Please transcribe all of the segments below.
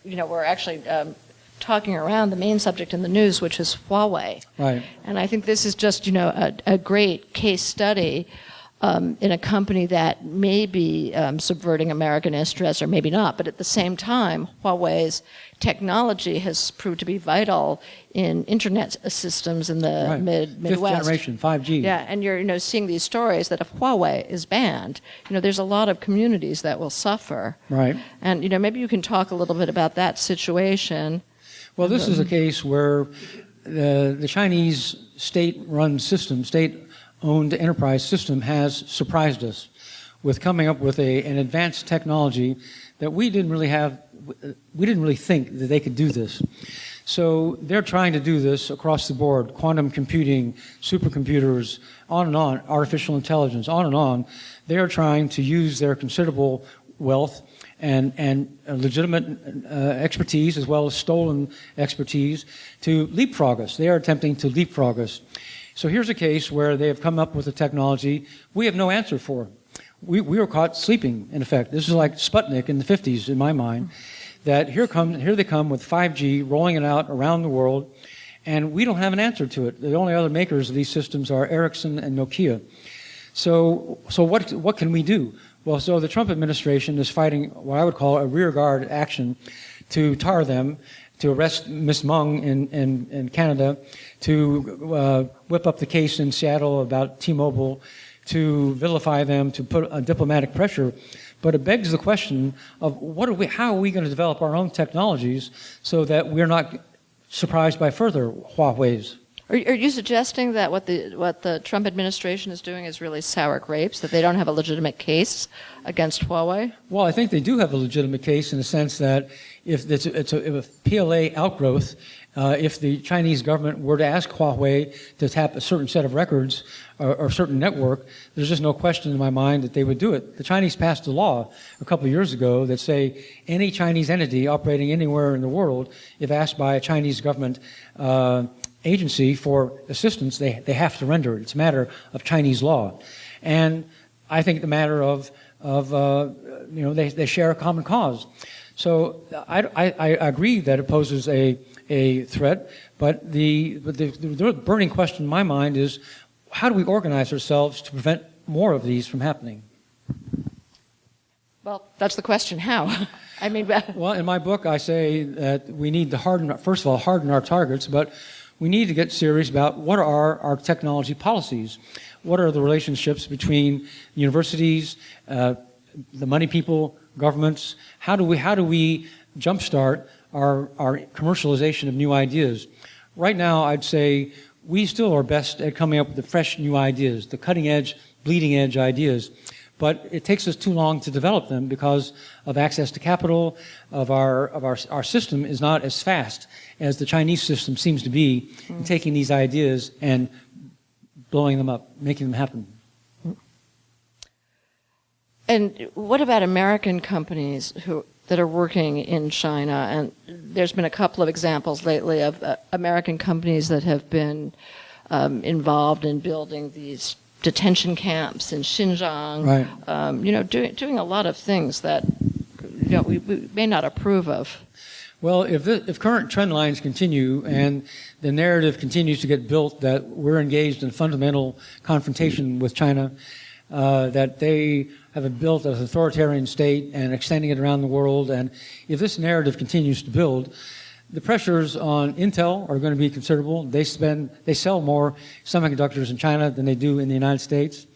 we're actually talking around the main subject in the news, which is Huawei. Right. And I think this is just, a great case study in a company that may be subverting American interests, or maybe not. But at the same time, Huawei's technology has proved to be vital in internet systems in the Midwest. Fifth generation, 5G. Yeah, and you're seeing these stories that if Huawei is banned, there's a lot of communities that will suffer. Right. And maybe you can talk a little bit about that situation. Well, this is a case where the Chinese state-run system, state-owned enterprise system, has surprised us with coming up with an advanced technology that we didn't really think that they could do this. So they're trying to do this across the board: quantum computing, supercomputers, on and on, artificial intelligence, on and on. They are trying to use their considerable wealth and legitimate expertise, as well as stolen expertise, to leapfrog us. They are attempting to leapfrog us. So here's a case where they have come up with a technology we have no answer for. We were caught sleeping, in effect. This is like Sputnik in the 50s, in my mind, that here they come with 5G, rolling it out around the world, and we don't have an answer to it. The only other makers of these systems are Ericsson and Nokia. So what can we do? Well, so the Trump administration is fighting what I would call a rearguard action to tar them, to arrest Ms. Meng in Canada, to whip up the case in Seattle about T-Mobile, to vilify them, to put diplomatic pressure. But it begs the question of how are we going to develop our own technologies so that we're not surprised by further Huawei's? Are you suggesting that what the Trump administration is doing is really sour grapes, that they don't have a legitimate case against Huawei? Well, I think they do have a legitimate case in the sense that if it's a PLA outgrowth, if the Chinese government were to ask Huawei to tap a certain set of records or a certain network, there's just no question in my mind that they would do it. The Chinese passed a law a couple of years ago that say any Chinese entity operating anywhere in the world, if asked by a Chinese government agency for assistance, they have to render it. It's a matter of Chinese law. And I think the matter of they share a common cause. So I agree that it poses a threat, but the burning question in my mind is, how do we organize ourselves to prevent more of these from happening? Well, that's the question. How? I mean, well, in my book, I say that we need to harden our targets, but we need to get serious about what are our technology policies. What are the relationships between universities, the money people, governments? How do we jumpstart our commercialization of new ideas? Right now, I'd say we still are best at coming up with the fresh new ideas, the cutting edge, bleeding edge ideas. But it takes us too long to develop them because of access to capital, of our system is not as fast as the Chinese system seems to be in taking these ideas and blowing them up, making them happen. And what about American companies that are working in China? And there's been a couple of examples lately of American companies that have been involved in building these detention camps in Xinjiang, right. Doing a lot of things that we may not approve of. Well, if current trend lines continue and the narrative continues to get built that we're engaged in fundamental confrontation with China, that they have built an authoritarian state and extending it around the world, and if this narrative continues to build, the pressures on Intel are going to be considerable. They sell more semiconductors in China than they do in the United States.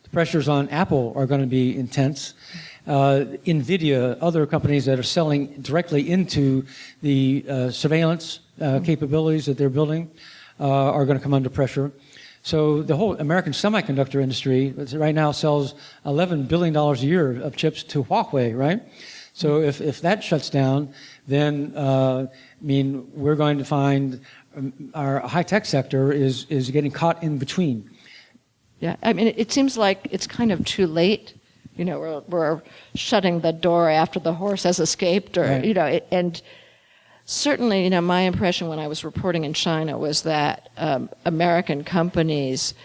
The pressures on Apple are going to be intense. NVIDIA, other companies that are selling directly into the surveillance capabilities that they're building are going to come under pressure. So the whole American semiconductor industry right now sells $11 billion a year of chips to Huawei, right? So if that shuts down, then we're going to find our high-tech sector is getting caught in between. Yeah, I mean, it seems like it's kind of too late. We're shutting the door after the horse has escaped, or right. And certainly, my impression when I was reporting in China was that American companies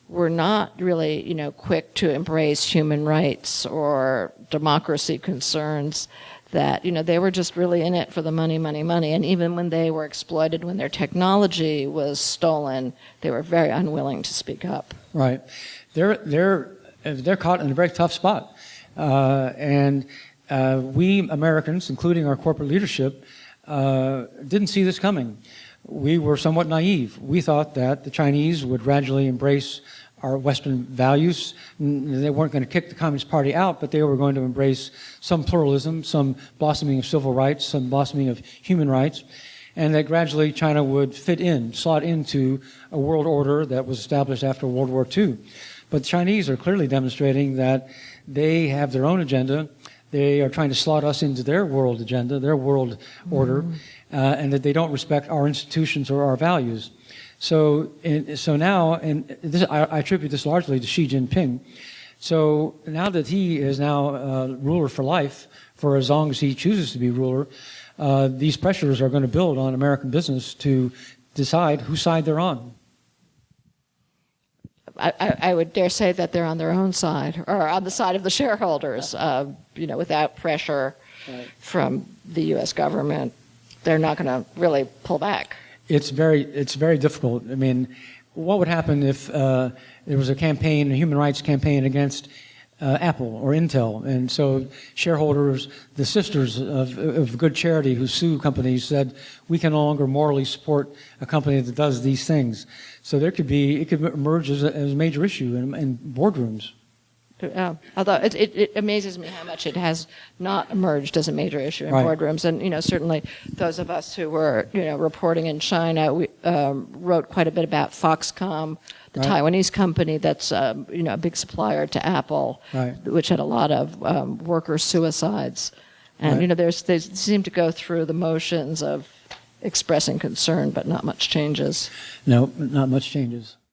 were not really, quick to embrace human rights or democracy concerns. that, they were just really in it for the money, money, money. And even when they were exploited, when their technology was stolen, they were very unwilling to speak up. Right. They're caught in a very tough spot. And we Americans, including our corporate leadership, didn't see this coming. We were somewhat naive. We thought that the Chinese would gradually embrace our Western values. They weren't going to kick the Communist Party out, but they were going to embrace some pluralism, some blossoming of civil rights, some blossoming of human rights, and that gradually China would slot into a world order that was established after World War II. But the Chinese are clearly demonstrating that they have their own agenda. They are trying to slot us into their world agenda, their world order, and that they don't respect our institutions or our values. So now, and this, I attribute this largely to Xi Jinping. So now that he is now ruler for life, for as long as he chooses to be ruler, these pressures are going to build on American business to decide whose side they're on. I would dare say that they're on their own side, or on the side of the shareholders. Without pressure from the U.S. government, they're not going to really pull back. It's very difficult. I mean, what would happen if there was a human rights campaign against Apple or Intel, and so shareholders, the Sisters of Good Charity who sue companies, said we can no longer morally support a company that does these things. So it could emerge as a major issue in boardrooms. Although it amazes me how much it has not emerged as a major issue in boardrooms, and certainly those of us who were reporting in China, we wrote quite a bit about Foxconn, the Taiwanese company that's a big supplier to Apple, which had a lot of worker suicides, and they seem to go through the motions of expressing concern, but not much changes. No, not much changes.